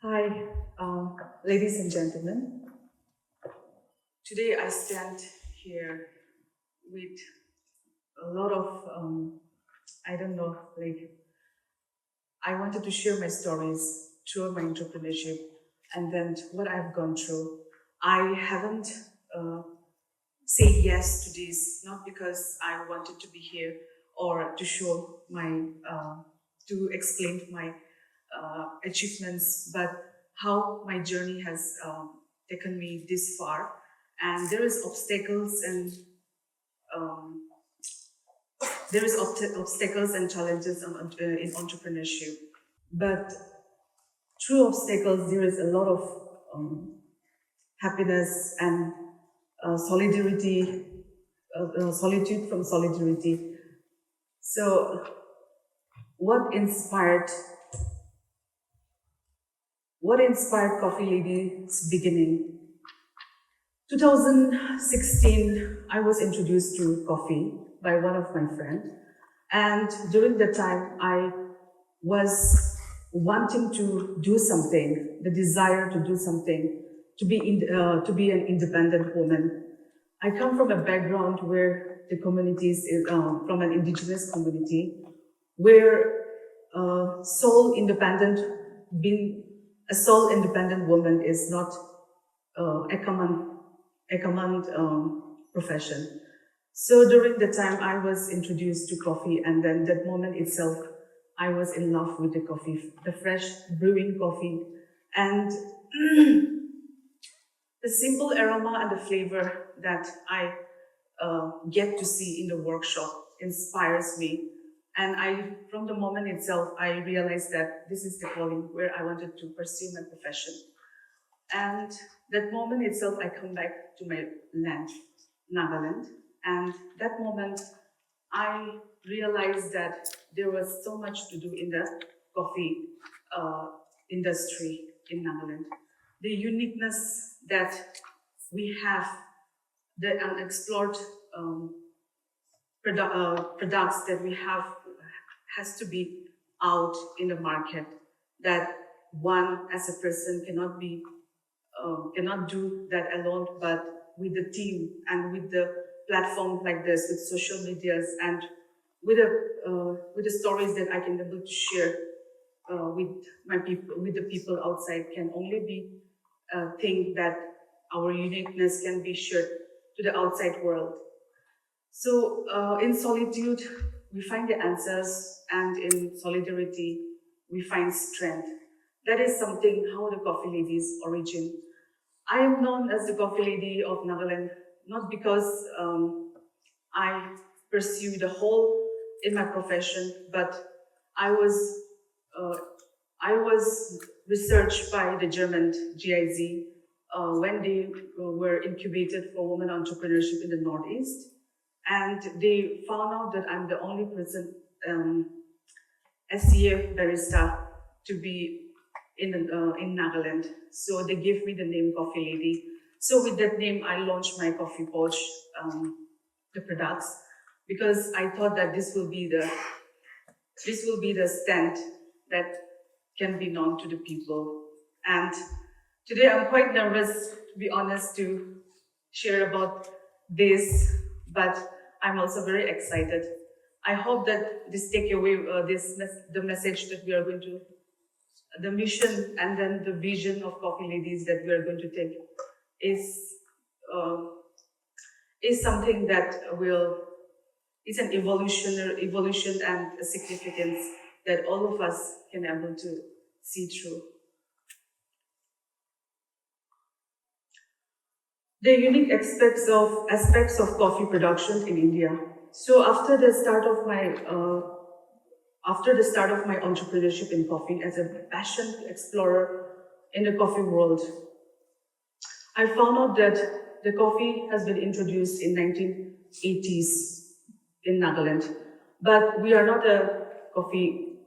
Hi, ladies and gentlemen. Today I stand here with a lot of, I don't know, I wanted to share my stories through my entrepreneurship and then what I've gone through. I haven't uh, said yes to this, not because I wanted to be here or to show to explain my achievements, but how my journey has taken me this far. And there is obstacles and um, obstacles and challenges in entrepreneurship. But through obstacles, there is a lot of happiness and solidarity, solitude from solidarity. So, what inspired what inspired Coffee Lady's beginning? 2016, I was introduced to coffee by one of my friends, and during the time I was wanting to do something, the desire to do something, to be an independent woman. I come from a background where the communities is from an indigenous community, where sole independent being a sole independent woman is not a command profession. So during the time I was introduced to coffee, and then that moment itself, I was in love with the coffee, the fresh brewing coffee, and the simple aroma and the flavor that I get to see in the workshop inspires me. And from the moment itself, I realized that this is the calling where I wanted to pursue my profession. And that moment itself, I come back to my land, Nagaland. And that moment, I realized that there was so much to do in the coffee uh, industry in Nagaland. The uniqueness that we have, the unexplored products that we have has to be out in the market, that one as a person cannot do that alone, but with the team and with the platform like this, with social medias and with the stories that I can be able to share with my people, with the people outside, can only be a thing that our uniqueness can be shared to the outside world. So in solitude, we find the answers, and in solidarity, we find strength. That is something how the Coffee Ladies origin. I am known as the Coffee Lady of Nagaland, not because I pursue the whole in my profession, but I was uh, I was researched by the German GIZ when they were incubated for women entrepreneurship in the Northeast, and they found out that I'm the only person SCA barista to be in Nagaland. So they gave me the name Coffee Lady. So with that name, I launched my coffee pouch, the products, because I thought that this will be the stand that can be known to the people. And today I'm quite nervous, to be honest, to share about this, but I'm also very excited. I hope that this takeaway, the message that we are going to, the mission and then the vision of Coffee Ladies that we are going to take is uh, is something that will is an evolution and a significance that all of us can able to see through. The unique aspects of coffee production in India. So after the start of my entrepreneurship in coffee as a passion explorer in the coffee world, I found out that the coffee has been introduced in 1980s in Nagaland, but we are not a coffee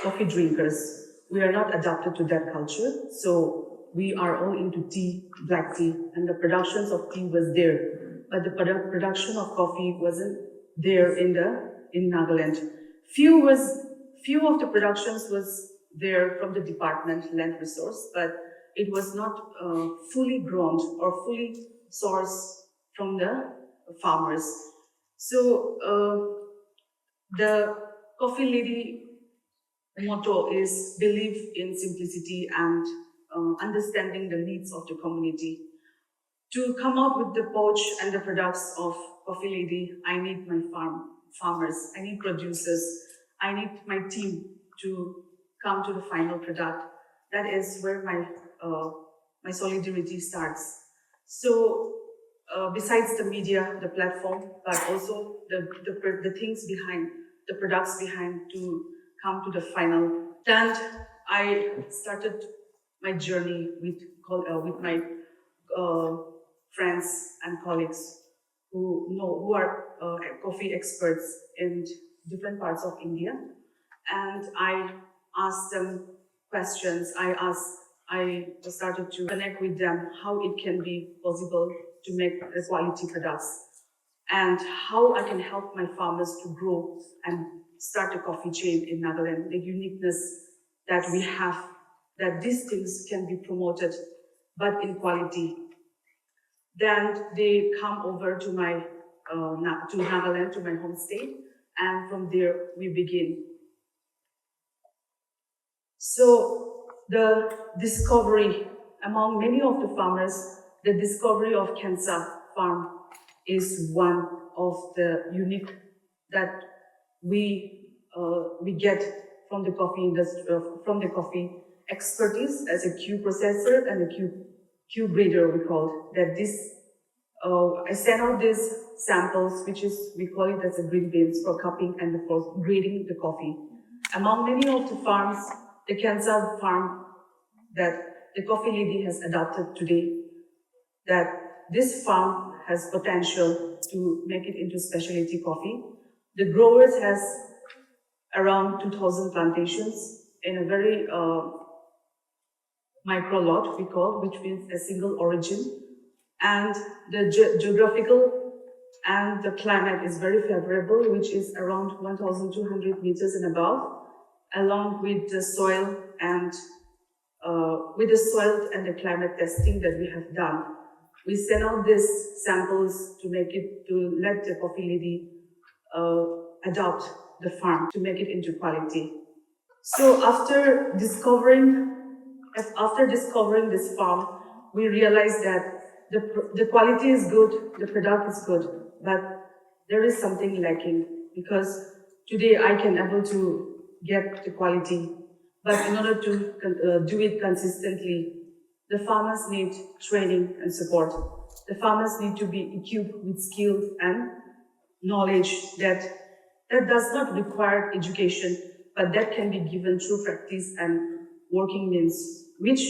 coffee drinkers. We are not adapted to that culture, so we are all into tea, black tea, and the productions of tea was there, but the production of coffee wasn't there in Nagaland. Few of the productions was there from the department land resource, but it was not fully grown or fully sourced from the farmers. So the Coffee Lady motto is believe in simplicity and understanding the needs of the community. To come up with the pouch and the products of Coffee Lady, I need my farmers, I need producers, I need my team to come to the final product. That is where my solidarity starts. So besides the media, the platform, but also the things behind, the products behind to come to the final. And I started my journey with my friends and colleagues who are coffee experts in different parts of India, and I asked them questions. I started to connect with them how it can be possible to make quality products and how I can help my farmers to grow and start a coffee chain in Nagaland. The uniqueness that we have, that these things can be promoted, but in quality. Then they come over to my to Nagaland, to my home state, and from there we begin. So the discovery among many of the farmers, the discovery of Kensa farm is one of the unique that we get from the coffee industry, from the coffee expertise as a Q processor and a Q grader, we call that. This I send out these samples, which is, we call it as a green beans for cupping and for grading the coffee. Among many of the farms, the Kensa farm that the Coffee Lady has adopted today, that this farm has potential to make it into specialty coffee. The growers has around 2,000 plantations in a very micro lot, we call, which means a single origin. And the geographical and the climate is very favorable, which is around 1,200 meters and above, along with the soil and the climate testing that we have done. We send out these samples to let the Coffee Lady adopt the farm to make it into quality. So after discovering this farm, we realized that the quality is good, the product is good, but there is something lacking, because today I can able to get the quality, but in order to do it consistently, the farmers need training and support. The farmers need to be equipped with skills and knowledge that does not require education, but that can be given through practice and working means, which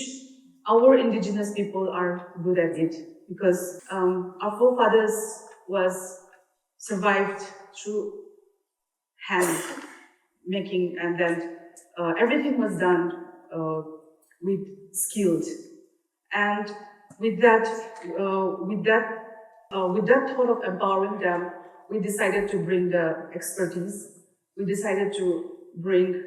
our indigenous people are good at it, because our forefathers survived through hand making, and then everything was done with skilled. And with that thought of empowering them, we decided to bring the expertise. We decided to bring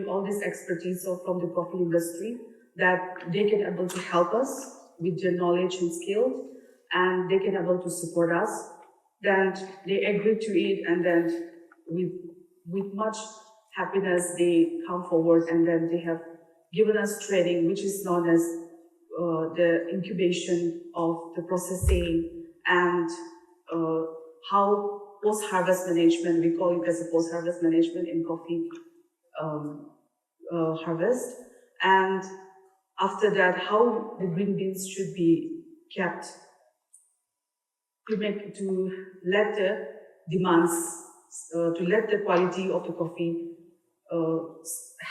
all this expertise from the coffee industry, that they can able to help us with their knowledge and skill, and they can able to support us. Then they agreed to it, and then with much happiness they come forward, and then they have given us training, which is known as the incubation of the processing and how post-harvest management, we call it as a post-harvest management in coffee harvest. And after that, how the green beans should be kept to let the demands, to let the quality of the coffee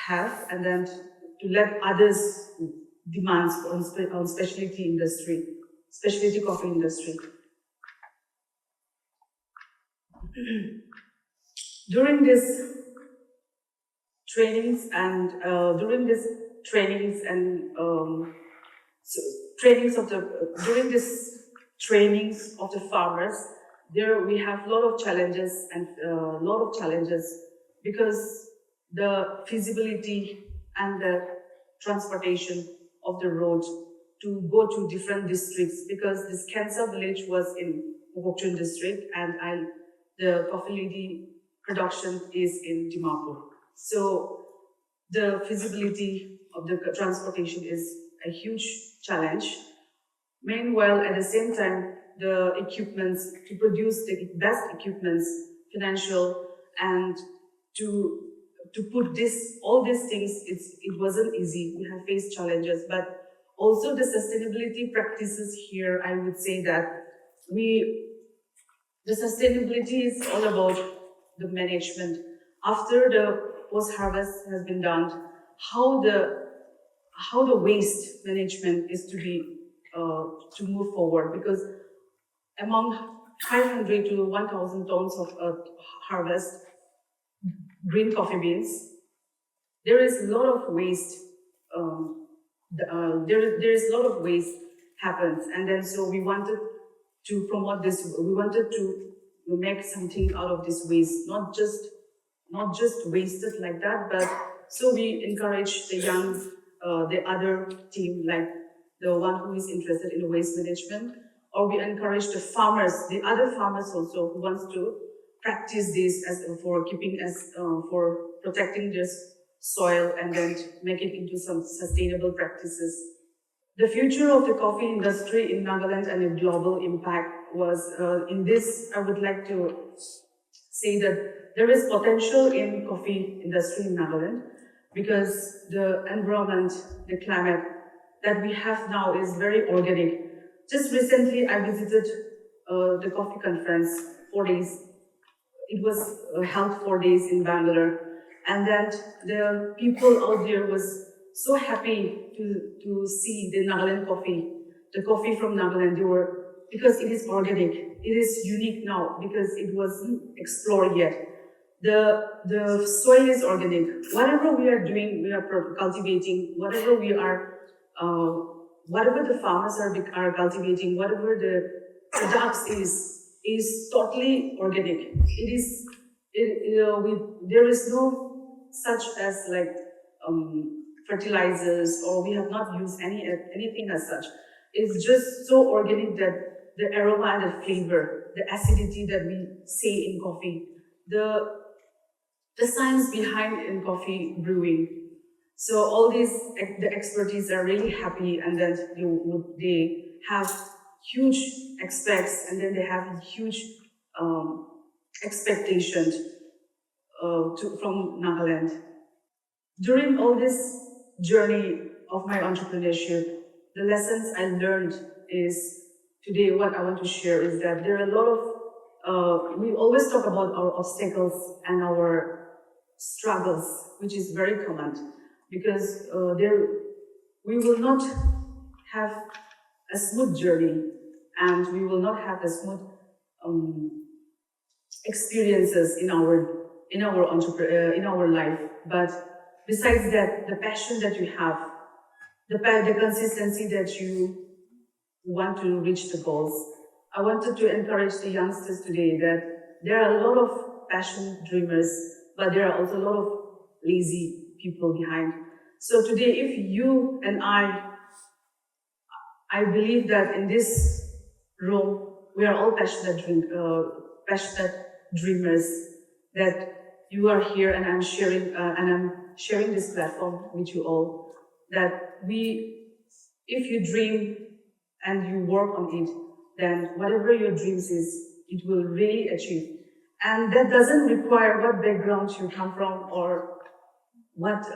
have, and then to let others demands on specialty coffee industry. During these trainings of the farmers, there we have a lot of challenges, because the feasibility and the transportation of the road to go to different districts, because this Kensa village was in Mokokchung district and the coffee lady production is in Dimapur. So the feasibility of the transportation is a huge challenge. Meanwhile, at the same time, the equipments, to produce the best equipments, financial, and to put all these things, it wasn't easy. We have faced challenges, but also the sustainability practices here, I would say that the sustainability is all about the management. After the post-harvest has been done, how the waste management is to be to move forward, because among 500 to 1,000 tons of harvest green coffee beans, there is a lot of waste. There is a lot of waste happens, and then so we wanted to promote this. We wanted to make something out of this waste, not just waste it like that, but so we encourage the other team, like the one who is interested in waste management, or we encourage the other farmers also who wants to practice this for protecting this soil and then make it into some sustainable practices. The future of the coffee industry in Nagaland and the global impact was, in this, I would like to say that there is potential in coffee industry in Nagaland, because the environment, the climate that we have now is very organic. Just recently, I visited the coffee conference 4 days. It was held 4 days in Bangalore, and then the people out there was so happy to see the Nagaland coffee, the coffee from Nagaland. Because it is organic, it is unique now because it wasn't explored yet. The soil is organic. Whatever we are doing, we are cultivating. Whatever the farmers are cultivating, whatever the products is totally organic. There is no such as like fertilizers, or we have not used anything as such. It's just so organic that the aroma and the flavor, the acidity that we say in coffee, the science behind in coffee brewing. So all the expertise are really happy, and then they have huge expects, and then they have huge expectations from Nagaland. During all this journey of my entrepreneurship, the lessons I learned is, today what I want to share is that there are a lot of, we always talk about our obstacles and our struggles, which is very common, because we will not have a smooth journey, and we will not have a smooth experiences in our life. But besides that, the passion that you have, the consistency that you want to reach the goals. I wanted to encourage the youngsters today that there are a lot of passion dreamers, but there are also a lot of lazy people behind. So today, if you and I believe that in this room, we are all passionate dreamers, that you are here, and I'm sharing this platform with you all, that if you dream and you work on it, then whatever your dreams is, it will really achieve. And that doesn't require what background you come from, or what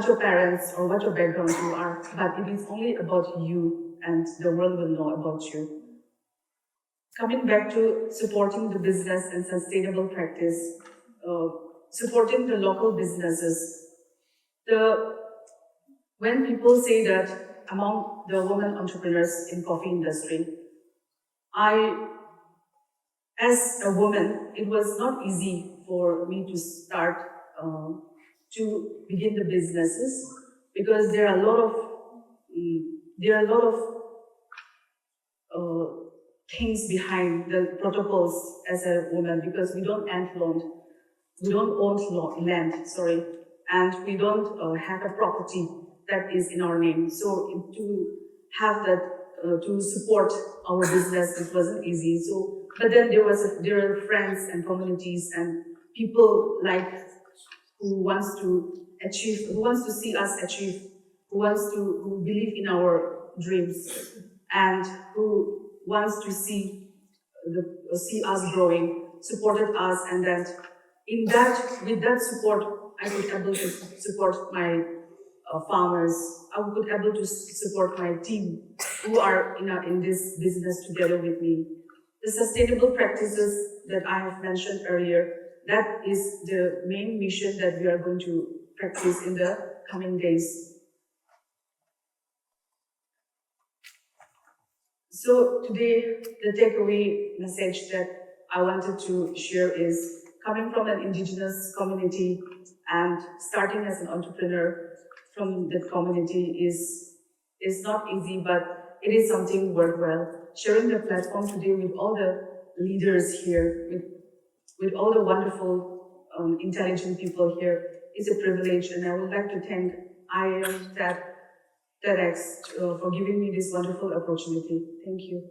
your parents or what your background you are, but it is only about you, and the world will know about you. Coming back to supporting the business and sustainable practice, supporting the local businesses. When people say that among the women entrepreneurs in coffee industry, as a woman, it was not easy for me to start to begin the businesses, because there are a lot of things behind the protocols as a woman, because we don't ant loan. we don't own land, sorry, and we don't have a property that is in our name. So to have that, to support our business, it wasn't easy. So, but then there are friends and communities and people like who wants to achieve, who wants to see us achieve, who believe in our dreams, and who wants to see us growing, supported us, and then with that support, I was able to support my farmers. I was able to support my team who are in this business together with me. The sustainable practices that I have mentioned earlier, that is the main mission that we are going to practice in the coming days. So today, the takeaway message that I wanted to share is coming from an indigenous community and starting as an entrepreneur from that community is not easy, but it is something worthwhile. Sharing the platform today with all the leaders here, with all the wonderful, intelligent people here is a privilege, and I would like to thank TEDx for giving me this wonderful opportunity. Thank you.